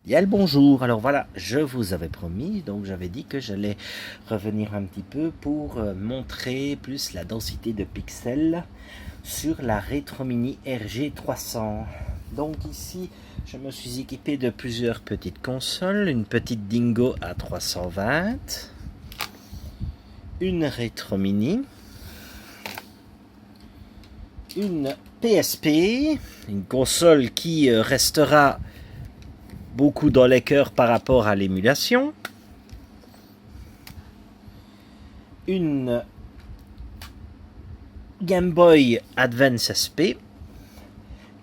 Bien le bonjour, alors voilà, je vous avais promis, donc j'avais dit que j'allais revenir un petit peu pour montrer plus la densité de pixels sur la Retro Mini RG300. Donc ici, je me suis équipé de plusieurs petites consoles, une petite Dingo A320, une Retro Mini, une PSP, une console qui restera beaucoup dans les cœurs par rapport à l'émulation. Une Game Boy Advance SP.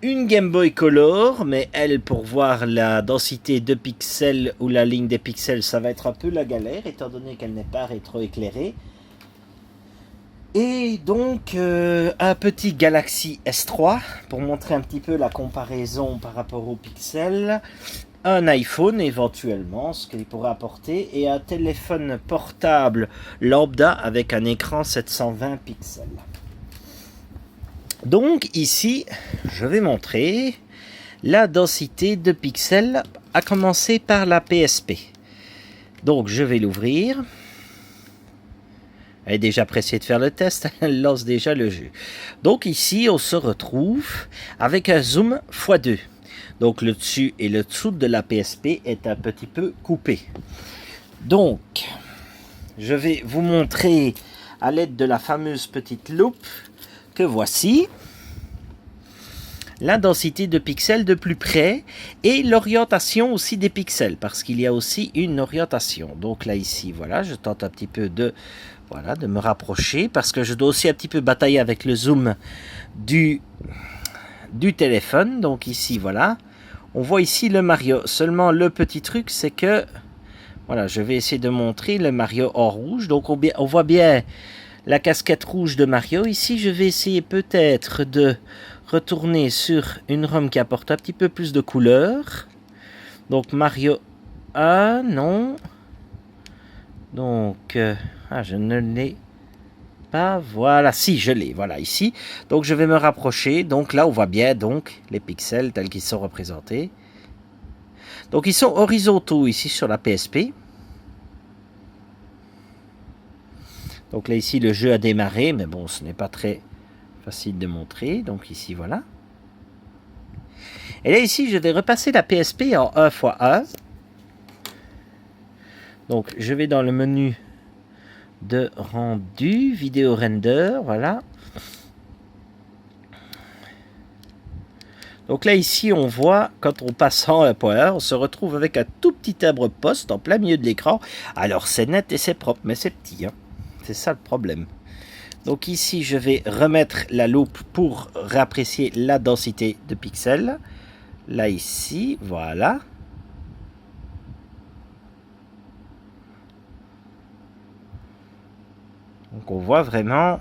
Une Game Boy Color, mais elle, pour voir la densité de pixels ou la ligne des pixels, ça va être un peu la galère, étant donné qu'elle n'est pas rétroéclairée. Et donc, un petit Galaxy S3, pour montrer un petit peu la comparaison par rapport aux pixels. Un iPhone éventuellement, ce qu'il pourrait apporter, et un téléphone portable lambda avec un écran 720 pixels. Donc ici, je vais montrer la densité de pixels, à commencer par la PSP. Donc je vais l'ouvrir. Elle est déjà pressée de faire le test, elle lance déjà le jeu. Donc ici, on se retrouve avec un zoom x2. Donc le dessus et le dessous de la PSP est un petit peu coupé. Donc, je vais vous montrer à l'aide de la fameuse petite loupe que voici la densité de pixels de plus près et l'orientation aussi des pixels, parce qu'il y a aussi une orientation. Donc là ici, voilà, je tente un petit peu de me rapprocher, parce que je dois aussi un petit peu batailler avec le zoom du téléphone. Donc ici, voilà, on voit ici le Mario. Seulement le petit truc, c'est que, voilà, je vais essayer de montrer le Mario en rouge. Donc on voit bien la casquette rouge de Mario. Ici, je vais essayer peut-être de retourner sur une ROM qui apporte un petit peu plus de couleurs. Donc Mario... Ah, non. Donc, je ne l'ai pas. Voilà, si, je l'ai. Voilà, ici. Donc, je vais me rapprocher. Donc là, on voit bien donc les pixels tels qu'ils sont représentés. Donc, ils sont horizontaux ici sur la PSP. Donc là, ici, le jeu a démarré. Mais bon, ce n'est pas très facile de montrer. Donc ici, voilà. Et là, ici, je vais repasser la PSP en 1x1. Donc, je vais dans le menu de rendu, vidéo render, voilà. Donc là, ici, on voit, quand on passe en 1.1, on se retrouve avec un tout petit arbre poste en plein milieu de l'écran. Alors, c'est net et c'est propre, mais c'est petit, hein. C'est ça le problème. Donc ici, je vais remettre la loupe pour réapprécier la densité de pixels. Là, ici, voilà. Donc on voit vraiment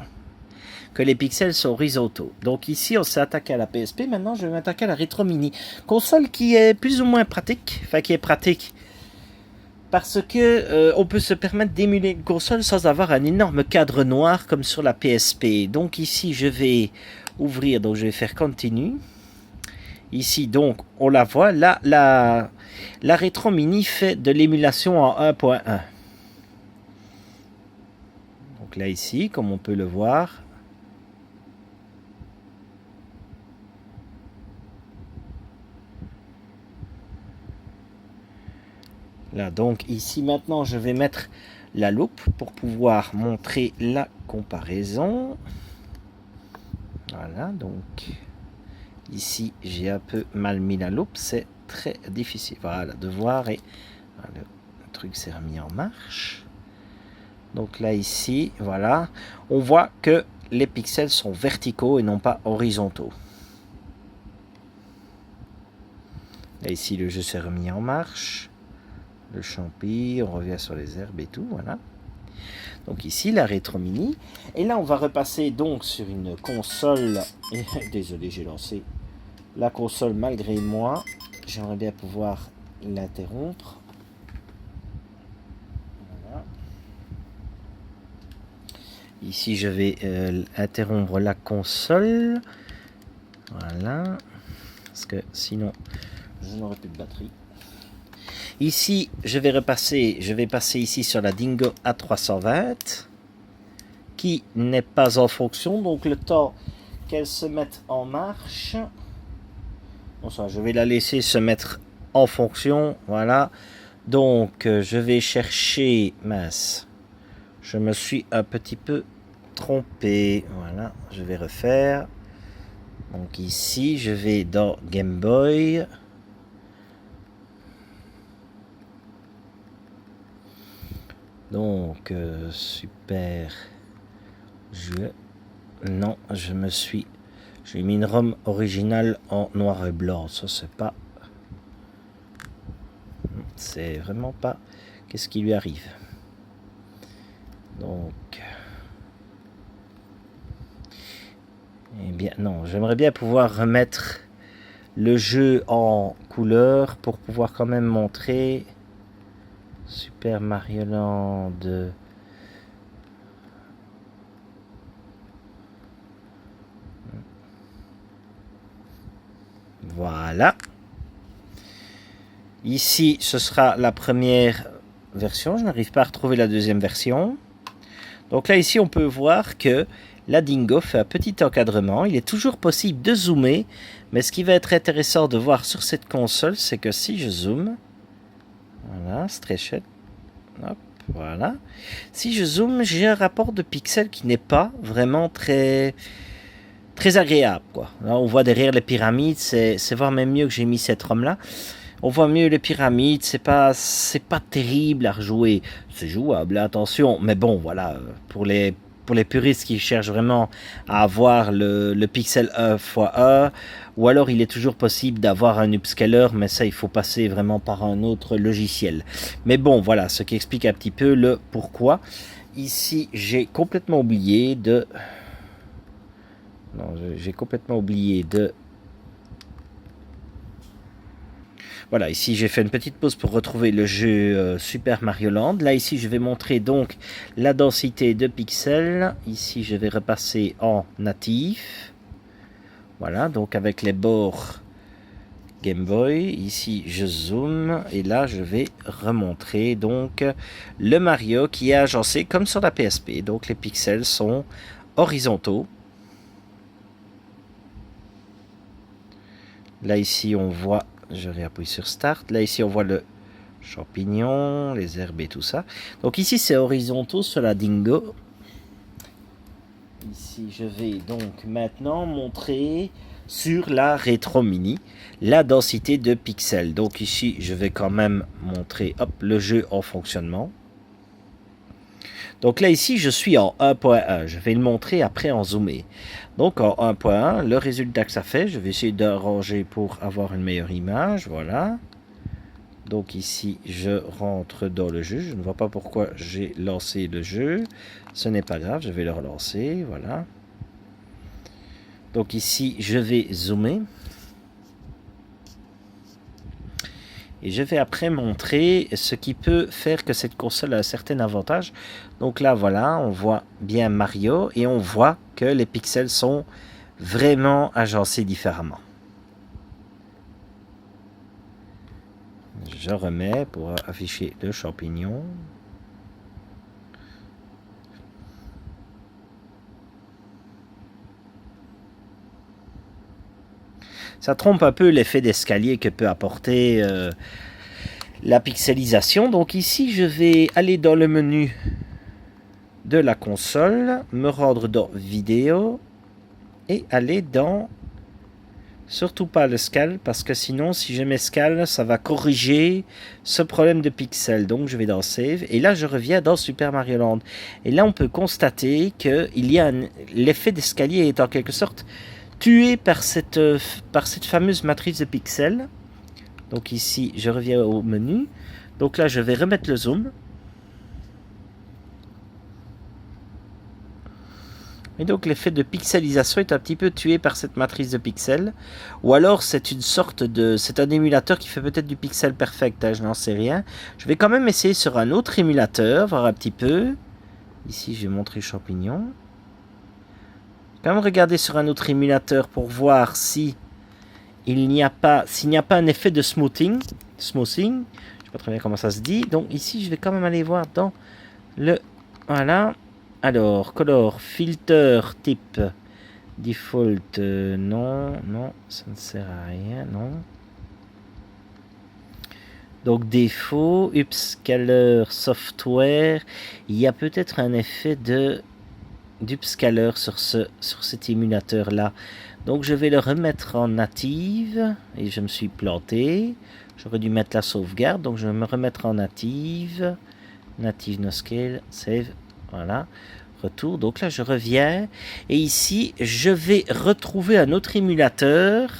que les pixels sont horizontaux. Donc ici, on s'est attaqué à la PSP. Maintenant, je vais m'attaquer à la Retro Mini. Console qui est plus ou moins pratique. Enfin, qui est pratique. Parce que on peut se permettre d'émuler une console sans avoir un énorme cadre noir comme sur la PSP. Donc ici, je vais ouvrir. Donc je vais faire Continue. Ici, donc, on la voit. Là, la Retro Mini fait de l'émulation en 1.1. Donc là, ici, comme on peut le voir, là, donc ici maintenant, je vais mettre la loupe pour pouvoir montrer la comparaison. Voilà, donc ici, j'ai un peu mal mis la loupe, c'est très difficile. Voilà, de voir et voilà, le truc s'est remis en marche. Donc là, ici, voilà, on voit que les pixels sont verticaux et non pas horizontaux. Là, ici, le jeu s'est remis en marche. Le champi, on revient sur les herbes et tout, voilà. Donc ici, la Retro Mini. Et là, on va repasser donc sur une console. Et, désolé, j'ai lancé la console malgré moi. J'aimerais bien pouvoir l'interrompre. Voilà. Ici, je vais interrompre la console. Voilà. Parce que sinon, je n'aurai plus de batterie. Ici, je vais passer ici sur la Dingo A320 qui n'est pas en fonction, donc le temps qu'elle se mette en marche, bon, ça, je vais la laisser se mettre en fonction, voilà. Donc je vais chercher, mince, je me suis un petit peu trompé, voilà, je vais refaire. Donc ici, je vais dans Game Boy. Donc, super jeu. Non, j'ai mis une ROM originale en noir et blanc. Ça, c'est vraiment pas... Qu'est-ce qui lui arrive? Donc... Eh bien, non, j'aimerais bien pouvoir remettre le jeu en couleur pour pouvoir quand même montrer Super Mario Land. Voilà. Ici, ce sera la première version. Je n'arrive pas à retrouver la deuxième version. Donc là, ici, on peut voir que la Dingo fait un petit encadrement. Il est toujours possible de zoomer. Mais ce qui va être intéressant de voir sur cette console, c'est que si je zoome... Voilà, stretched. Hop, voilà. Si je zoome, j'ai un rapport de pixels qui n'est pas vraiment très agréable, quoi. Là, on voit derrière les pyramides, c'est voire même mieux que j'ai mis cette ROM là. On voit mieux les pyramides, c'est pas terrible à rejouer. C'est jouable, attention, mais bon, voilà, pour les puristes qui cherchent vraiment à avoir le pixel 1 x 1, ou alors il est toujours possible d'avoir un upscaler, mais ça il faut passer vraiment par un autre logiciel. Mais bon, voilà, ce qui explique un petit peu le pourquoi. Ici, j'ai complètement oublié de... Non, j'ai complètement oublié de... Voilà, ici j'ai fait une petite pause pour retrouver le jeu Super Mario Land. Là, ici, je vais montrer donc la densité de pixels. Ici, je vais repasser en natif. Voilà, donc avec les bords Game Boy. Ici, je zoome. Et là, je vais remontrer donc le Mario qui est agencé comme sur la PSP. Donc, les pixels sont horizontaux. Là, ici, on voit... Je réappuie sur Start. Là, ici, on voit le champignon, les herbes et tout ça. Donc, ici, c'est horizontaux sur la Dingo. Ici, je vais donc maintenant montrer sur la Retro Mini la densité de pixels. Donc, ici, je vais quand même montrer le jeu en fonctionnement. Donc là, ici, je suis en 1.1. Je vais le montrer après en zoomé. Donc en 1.1, le résultat que ça fait, je vais essayer d'arranger pour avoir une meilleure image. Voilà. Donc ici, je rentre dans le jeu. Je ne vois pas pourquoi j'ai lancé le jeu. Ce n'est pas grave, je vais le relancer. Voilà. Donc ici, je vais zoomer. Et je vais après montrer ce qui peut faire que cette console a un certain avantage. Donc là, voilà, on voit bien Mario et on voit que les pixels sont vraiment agencés différemment. Je remets pour afficher le champignon. Ça trompe un peu l'effet d'escalier que peut apporter la pixelisation. Donc ici, je vais aller dans le menu de la console, me rendre dans vidéo et aller dans... Surtout pas le scale, parce que sinon, si je mets scale, ça va corriger ce problème de pixels. Donc je vais dans Save, et là je reviens dans Super Mario Land. Et là on peut constater que l'effet d'escalier est en quelque sorte tué par cette fameuse matrice de pixels. Donc ici, je reviens au menu. Donc là, je vais remettre le zoom. Et donc l'effet de pixelisation est un petit peu tué par cette matrice de pixels. Ou alors c'est une sorte de... C'est un émulateur qui fait peut-être du pixel perfect, hein, je n'en sais rien. Je vais quand même essayer sur un autre émulateur, voir un petit peu. Ici, je vais montrer le champignon. Quand même regarder sur un autre émulateur pour voir si s'il n'y a pas un effet de smoothing. Je sais pas très bien comment ça se dit. Donc ici, je vais quand même aller voir dans le... Voilà. Alors, color, filter, type, default, non, non, ça ne sert à rien, non. Donc défaut, upscaler software, il y a peut-être un effet d'upscaler sur cet émulateur là. Donc je vais le remettre en native et je me suis planté. J'aurais dû mettre la sauvegarde, donc je vais me remettre en native. Native no scale, save, voilà. Retour, donc là je reviens et ici je vais retrouver un autre émulateur.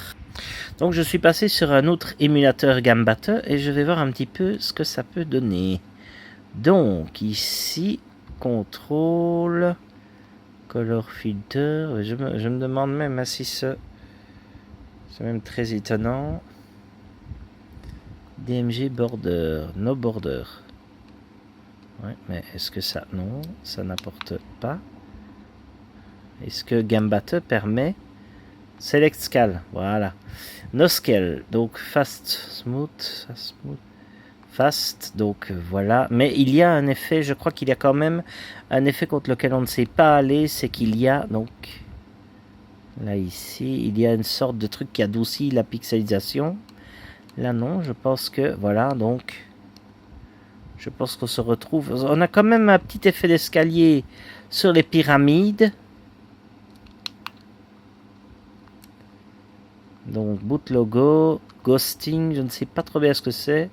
Donc je suis passé sur un autre émulateur Gambata et je vais voir un petit peu ce que ça peut donner. Donc ici, contrôle, color filter, je me demande même si c'est même très étonnant. DMG border, no border. Ouais, mais est-ce que ça... Non, ça n'apporte pas. Est-ce que Gambata permet... Select scale, voilà. No scale, donc fast, smooth, fast, donc voilà. Mais il y a un effet, je crois qu'il y a quand même un effet contre lequel on ne sait pas aller, c'est qu'il y a, donc, là ici, il y a une sorte de truc qui adoucit la pixelisation. Là non, je pense que, voilà, donc, je pense qu'on se retrouve, on a quand même un petit effet d'escalier sur les pyramides. Donc boot logo, ghosting, je ne sais pas trop bien ce que c'est.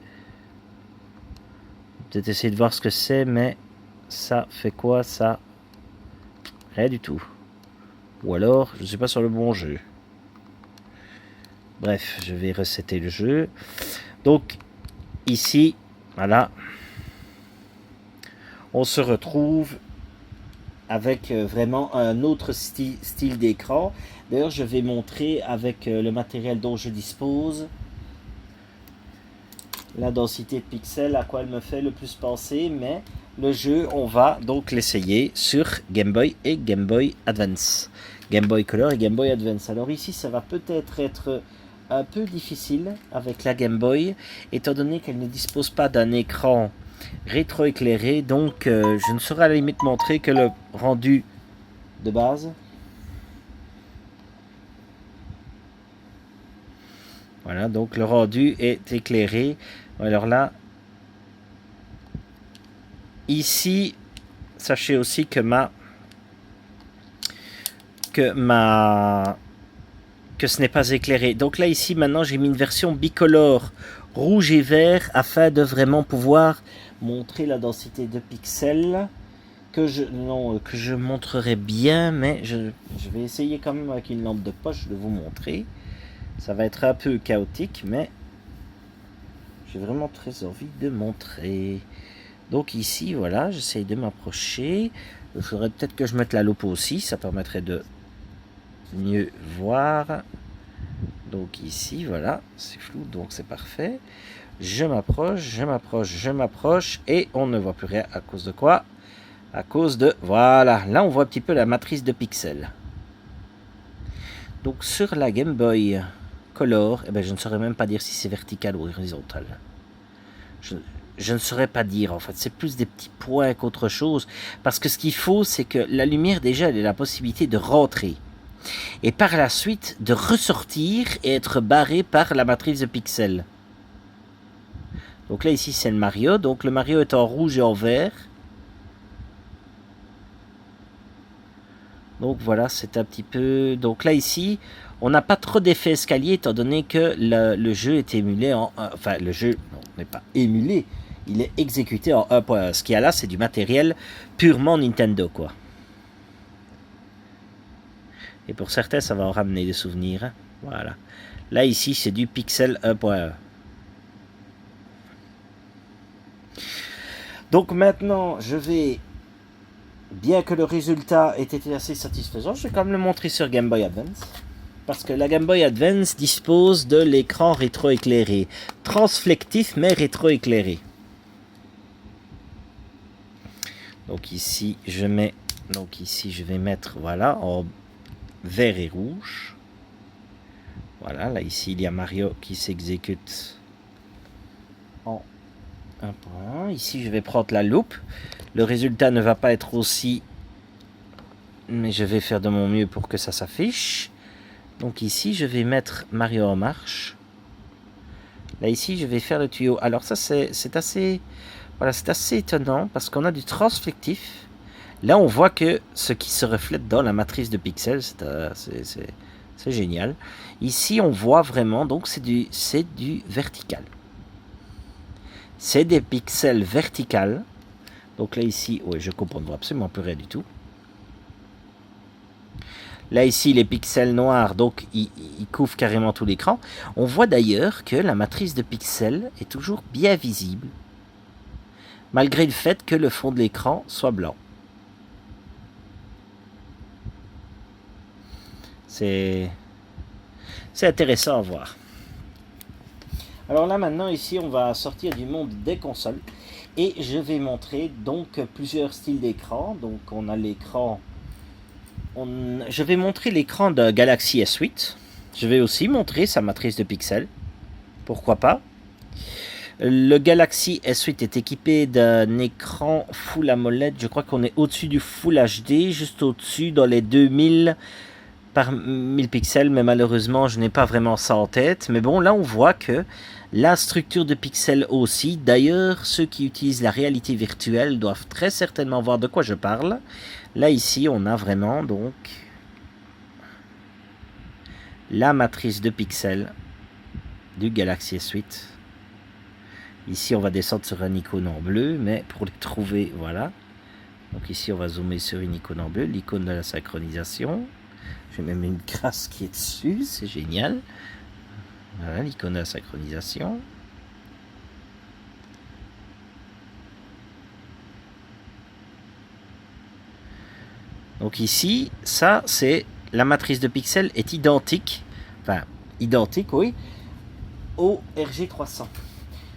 Peut-être essayer de voir ce que c'est, mais ça fait quoi ça? Rien du tout. Ou alors, je ne suis pas sur le bon jeu. Bref, je vais resetter le jeu. Donc, ici, voilà. On se retrouve avec vraiment un autre style d'écran. D'ailleurs, je vais montrer avec le matériel dont je dispose la densité de pixels, à quoi elle me fait le plus penser, mais le jeu, on va donc l'essayer sur Game Boy et Game Boy Advance. Game Boy Color et Game Boy Advance. Alors ici, ça va peut-être être un peu difficile avec la Game Boy, étant donné qu'elle ne dispose pas d'un écran rétroéclairé, donc je ne saurais à la limite montrer que le rendu de base. Voilà, donc le rendu est éclairé. Alors là, ici, sachez aussi que ce n'est pas éclairé. Donc là, ici, maintenant, j'ai mis une version bicolore rouge et vert afin de vraiment pouvoir montrer la densité de pixels que je montrerai bien, mais je vais essayer quand même avec une lampe de poche de vous montrer. Ça va être un peu chaotique, mais j'ai vraiment très envie de montrer. Donc ici, voilà, j'essaye de m'approcher. Il faudrait peut-être que je mette la loupe aussi, ça permettrait de mieux voir. Donc ici, voilà, c'est flou, donc c'est parfait. Je m'approche, et on ne voit plus rien. À cause de quoi? À cause de... Voilà, là on voit un petit peu la matrice de pixels. Donc sur la Game Boy Color, eh ben, je ne saurais même pas dire si c'est vertical ou horizontal. Je ne saurais pas dire, en fait. C'est plus des petits points qu'autre chose. Parce que ce qu'il faut, c'est que la lumière, déjà, elle a la possibilité de rentrer. Et par la suite, de ressortir et être barré par la matrice de pixels. Donc là, ici, c'est le Mario. Donc le Mario est en rouge et en vert. Donc voilà, c'est un petit peu... Donc là, ici, on n'a pas trop d'effet escalier, étant donné que le jeu est émulé en... Enfin, le jeu n'est pas émulé. Il est exécuté en 1.1. Ce qu'il y a là, c'est du matériel purement Nintendo, quoi. Et pour certains, ça va en ramener des souvenirs. Hein. Voilà. Là, ici, c'est du Pixel 1.1. Donc maintenant, je vais... Bien que le résultat ait été assez satisfaisant, je vais quand même le montrer sur Game Boy Advance. Parce que la Game Boy Advance dispose de l'écran rétroéclairé. Transflectif, mais rétroéclairé. Donc ici, je vais mettre, voilà, en vert et rouge. Voilà, là ici, il y a Mario qui s'exécute en un point. Ici, je vais prendre la loupe. Le résultat ne va pas être aussi... mais je vais faire de mon mieux pour que ça s'affiche. Donc ici, je vais mettre Mario en marche. Là, ici, je vais faire le tuyau. Alors ça, c'est assez... voilà, c'est assez étonnant parce qu'on a du transflectif. Là, on voit que ce qui se reflète dans la matrice de pixels, c'est génial. Ici, on voit vraiment, donc c'est du vertical. C'est des pixels verticales. Donc là, ici, oui, je comprends absolument plus rien du tout. Là, ici, les pixels noirs, donc ils couvrent carrément tout l'écran. On voit d'ailleurs que la matrice de pixels est toujours bien visible, malgré le fait que le fond de l'écran soit blanc. C'est intéressant à voir. Alors là, maintenant, ici, on va sortir du monde des consoles. Et je vais montrer donc plusieurs styles d'écran. Donc on a l'écran... je vais montrer l'écran de Galaxy S8. Je vais aussi montrer sa matrice de pixels. Pourquoi pas. Le Galaxy S8 est équipé d'un écran Full AMOLED. Je crois qu'on est au-dessus du Full HD, juste au-dessus dans les 2000 par 1000 pixels. Mais malheureusement, je n'ai pas vraiment ça en tête. Mais bon, là on voit que la structure de pixels aussi. D'ailleurs, ceux qui utilisent la réalité virtuelle doivent très certainement voir de quoi je parle. Là, ici, on a vraiment donc la matrice de pixels du Galaxy S8. Ici, on va descendre sur une icône en bleu, mais pour les trouver, voilà. Donc ici, on va zoomer sur une icône en bleu, l'icône de la synchronisation. J'ai même une grâce qui est dessus, c'est génial. Voilà, l'icône de la synchronisation. Donc ici, ça, c'est la matrice de pixels est identique, enfin, identique, oui, au RG300.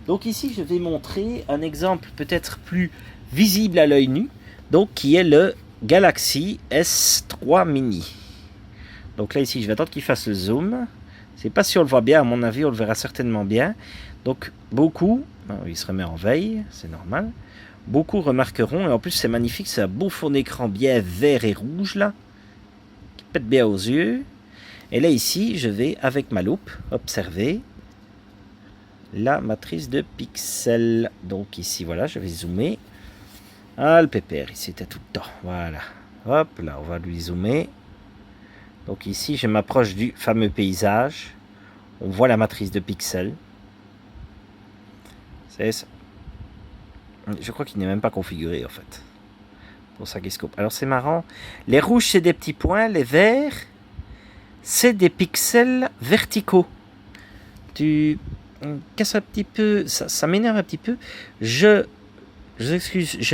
Donc ici, je vais montrer un exemple peut-être plus visible à l'œil nu, donc qui est le Galaxy S3 Mini. Donc là, ici, je vais attendre qu'il fasse le zoom. Je ne sais pas si on le voit bien, à mon avis, on le verra certainement bien. Donc, beaucoup, il se remet en veille, c'est normal. Beaucoup remarqueront, et en plus, c'est magnifique, c'est un beau fond d'écran bien vert et rouge, là, qui pète bien aux yeux. Et là, ici, je vais, avec ma loupe, observer la matrice de pixels. Donc ici, voilà, je vais zoomer. Ah, le pépère, ici, c'était tout le temps. Voilà. Hop, là, on va lui zoomer. Donc ici, je m'approche du fameux paysage. On voit la matrice de pixels. C'est ça. Je crois qu'il n'est même pas configuré, en fait. Pour ça qu'il scope. Alors, c'est marrant. Les rouges, c'est des petits points. Les verts, c'est des pixels verticaux. Tu casses un petit peu. Ça m'énerve un petit peu. Je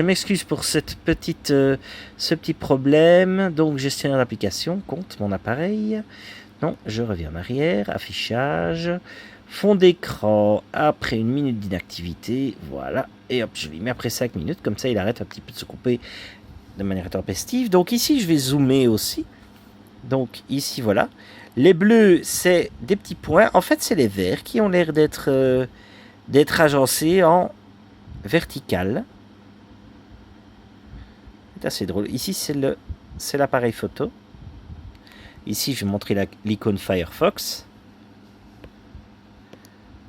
m'excuse pour cette petite, ce petit problème. Donc, gestionnaire d'application, compte mon appareil. Non, je reviens en arrière. Affichage. Fond d'écran après une minute d'inactivité. Voilà. Et hop, je l'ai mis après 5 minutes. Comme ça, il arrête un petit peu de se couper de manière intempestive. Donc, ici, je vais zoomer aussi. Donc, ici, voilà. Les bleus, c'est des petits points. En fait, c'est les verts qui ont l'air d'être agencés en vertical. C'est assez drôle. Ici, c'est l'appareil photo. Ici, je vais montrer l'icône Firefox.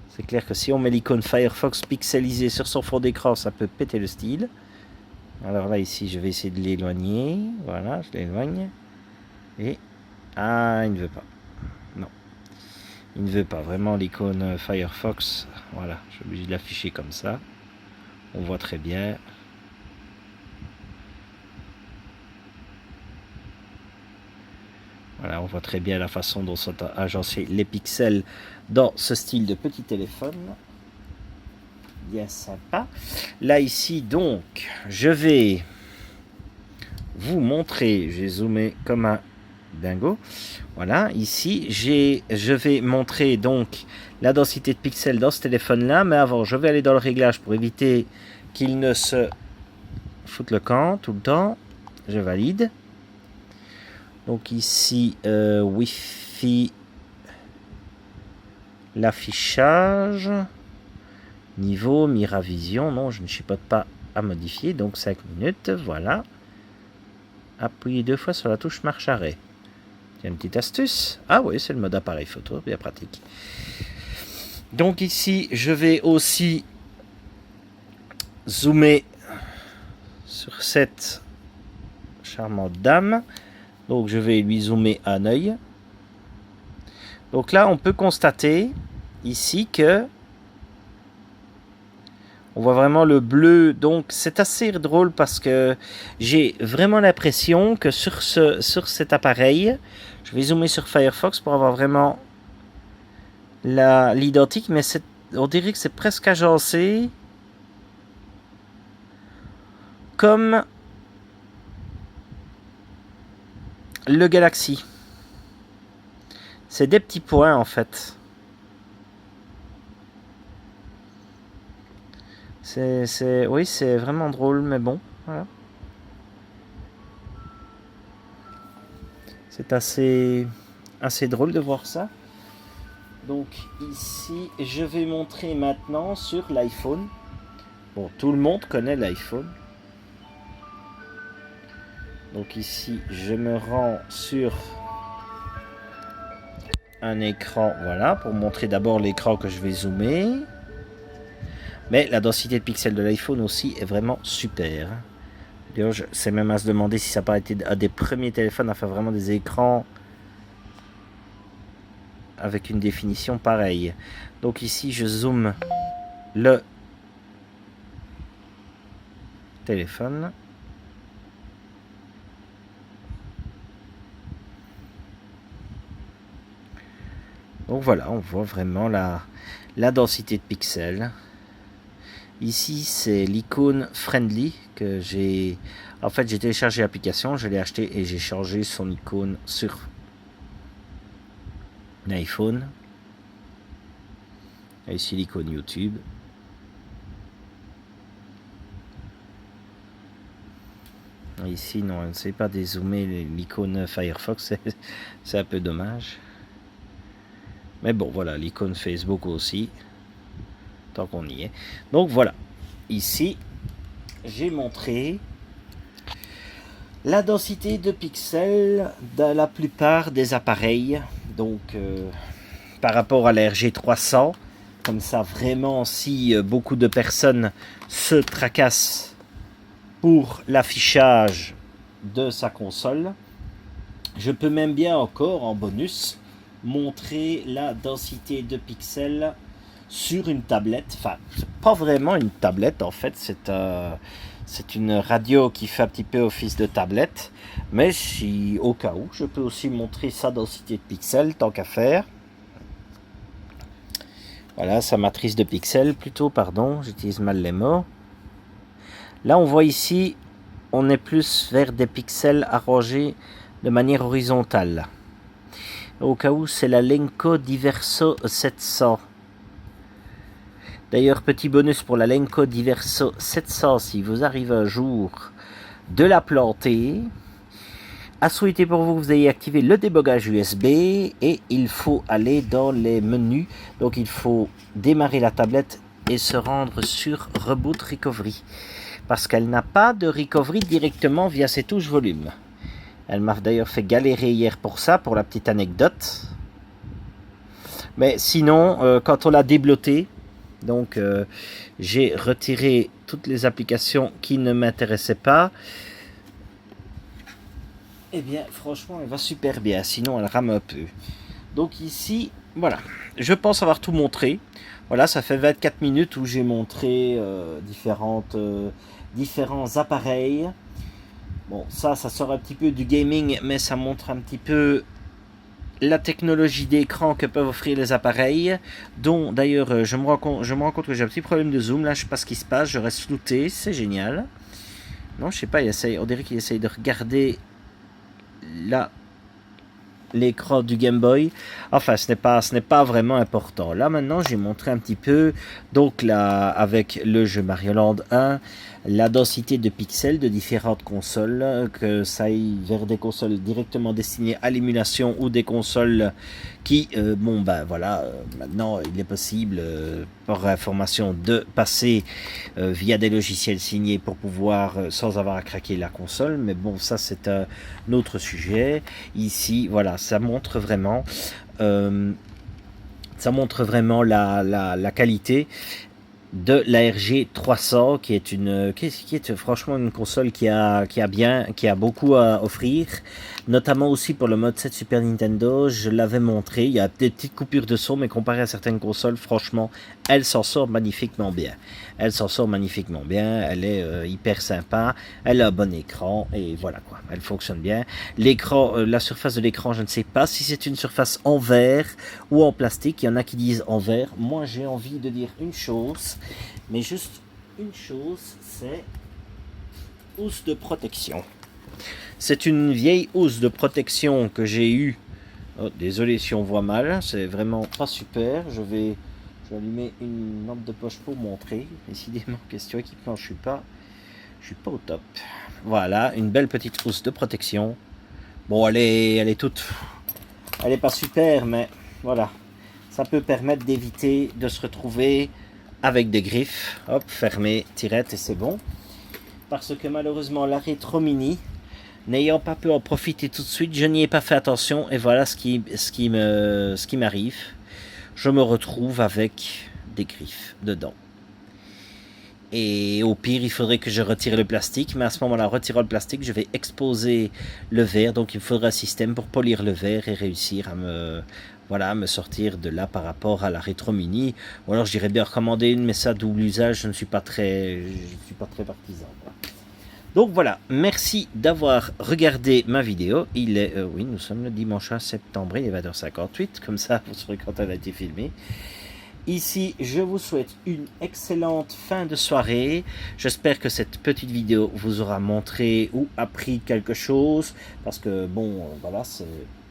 C'est clair que si on met l'icône Firefox pixelisée sur son fond d'écran, ça peut péter le style. Alors là, ici, je vais essayer de l'éloigner. Voilà, je l'éloigne. Et... ah, il ne veut pas. Non. Il ne veut pas. Vraiment, l'icône Firefox, voilà, je suis obligé de l'afficher comme ça. On voit très bien. Voilà, on voit très bien la façon dont sont agencés les pixels dans ce style de petit téléphone. Bien sympa. Là, ici, donc, je vais vous montrer. J'ai zoomé comme un dingo. Voilà, ici, je vais montrer donc la densité de pixels dans ce téléphone-là. Mais avant, je vais aller dans le réglage pour éviter qu'il ne se foute le camp tout le temps. Je valide. Donc ici, Wi-Fi, l'affichage, Niveau, Miravision, non, je ne chipote pas à modifier, donc 5 minutes, voilà. Appuyez 2 fois sur la touche marche arrêt. Il y a une petite astuce. Ah oui, c'est le mode appareil photo, bien pratique. Donc ici, je vais aussi zoomer sur cette charmante dame. Donc je vais lui zoomer un œil. Donc là, on peut constater ici que on voit vraiment le bleu. Donc c'est assez drôle parce que j'ai vraiment l'impression que sur cet appareil, je vais zoomer sur Firefox pour avoir vraiment l'identique, mais on dirait que c'est presque agencé comme le Galaxy. C'est des petits points en fait. Oui, c'est vraiment drôle, mais bon, voilà. C'est assez drôle de voir ça. Donc ici, je vais montrer maintenant sur l'iPhone. Bon, tout le monde connaît l'iPhone. Donc ici, je me rends sur un écran, voilà, pour montrer d'abord l'écran que je vais zoomer. Mais la densité de pixels de l'iPhone aussi est vraiment super. D'ailleurs, c'est même à se demander si ça n'a pas été un des premiers téléphones à faire vraiment des écrans avec une définition pareille. Donc ici, je zoome le téléphone. Donc voilà, on voit vraiment la densité de pixels. Ici, c'est l'icône Friendly que j'ai... En fait, j'ai téléchargé l'application, je l'ai acheté et j'ai changé son icône sur l'iPhone. Et ici, l'icône YouTube. Ici, non, on ne sait pas dézoomer l'icône Firefox, c'est un peu dommage. Mais bon, voilà, l'icône Facebook aussi. Tant qu'on y est. Donc voilà, ici j'ai montré la densité de pixels de la plupart des appareils. Donc par rapport à la RG300, comme ça vraiment si beaucoup de personnes se tracassent pour l'affichage de sa console, je peux même bien encore en bonus montrer la densité de pixels sur une tablette. Enfin, c'est pas vraiment une tablette en fait, c'est une radio qui fait un petit peu office de tablette, mais si au cas où, je peux aussi montrer sa densité de pixels tant qu'à faire. Voilà, sa matrice de pixels plutôt, pardon, j'utilise mal les mots. Là on voit ici, on est plus vers des pixels arrangés de manière horizontale. Au cas où, c'est la Lenco Diverso 700. D'ailleurs, petit bonus pour la Lenco Diverso 700, si vous arrivez un jour de la planter, à souhaiter pour vous que vous ayez activé le débogage USB et il faut aller dans les menus. Donc il faut démarrer la tablette et se rendre sur Reboot Recovery. Parce qu'elle n'a pas de recovery directement via ses touches volume. Elle m'a d'ailleurs fait galérer hier pour ça, pour la petite anecdote. Mais sinon, quand on l'a débloqué, donc j'ai retiré toutes les applications qui ne m'intéressaient pas. Eh bien franchement elle va super bien, sinon elle rame un peu. Donc ici, voilà, je pense avoir tout montré. Voilà, ça fait 24 minutes où j'ai montré différents appareils. Bon, ça sort un petit peu du gaming, mais ça montre un petit peu la technologie d'écran que peuvent offrir les appareils, dont d'ailleurs je me rends compte que j'ai un petit problème de zoom, là je sais pas ce qui se passe, je reste flouté, c'est génial. Non, je sais pas, on dirait qu'il essaye de regarder là l'écran du Game Boy. Enfin, ce n'est pas vraiment important. Là maintenant, j'ai montré un petit peu, donc là avec le jeu Mario Land 1, la densité de pixels de différentes consoles, que ça aille vers des consoles directement destinées à l'émulation ou des consoles qui, bon ben voilà, maintenant il est possible par information de passer via des logiciels signés pour pouvoir, sans avoir à craquer la console, mais bon ça c'est un autre sujet. Ici voilà, ça montre vraiment la qualité de la RG 300 qui est franchement une console qui a beaucoup à offrir, notamment aussi pour le mode 7 Super Nintendo. Je l'avais montré, il y a des petites coupures de son, mais comparé à certaines consoles, franchement elle s'en sort magnifiquement bien. Elle est hyper sympa, elle a un bon écran et voilà quoi, elle fonctionne bien. L'écran, la surface de l'écran, je ne sais pas si c'est une surface en verre ou en plastique. Il y en a qui disent en verre. Moi j'ai envie de dire une chose, mais juste une chose, c'est housse de protection. C'est une vieille housse de protection que j'ai eue. Oh, désolé si on voit mal, c'est vraiment pas super. Je vais allumer une lampe de poche pour montrer. Décidément, question équipement, je suis pas au top. Voilà, une belle petite housse de protection. Bon, elle est pas super, mais voilà, ça peut permettre d'éviter de se retrouver avec des griffes. Hop, fermé, tirette et c'est bon. Parce que malheureusement, la Retro Mini, n'ayant pas pu en profiter tout de suite, je n'y ai pas fait attention et voilà ce qui m'arrive. Je me retrouve avec des griffes dedans. Et au pire, il faudrait que je retire le plastique, mais à ce moment-là, en retirant le plastique, je vais exposer le verre, donc il me faudra un système pour polir le verre et réussir à me sortir de là par rapport à la Retro Mini. Ou alors j'irais bien recommander une, mais ça, double usage, je ne suis pas très partisan, quoi. Donc voilà, merci d'avoir regardé ma vidéo. Il est, oui, nous sommes le dimanche 1 septembre, il est 20h58, comme ça vous saurez quand elle a été filmée. Ici, je vous souhaite une excellente fin de soirée. J'espère que cette petite vidéo vous aura montré ou appris quelque chose, parce que bon, voilà,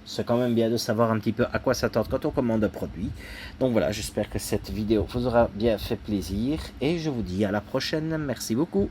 c'est quand même bien de savoir un petit peu à quoi s'attendre quand on commande un produit. Donc voilà, j'espère que cette vidéo vous aura bien fait plaisir, et je vous dis à la prochaine. Merci beaucoup.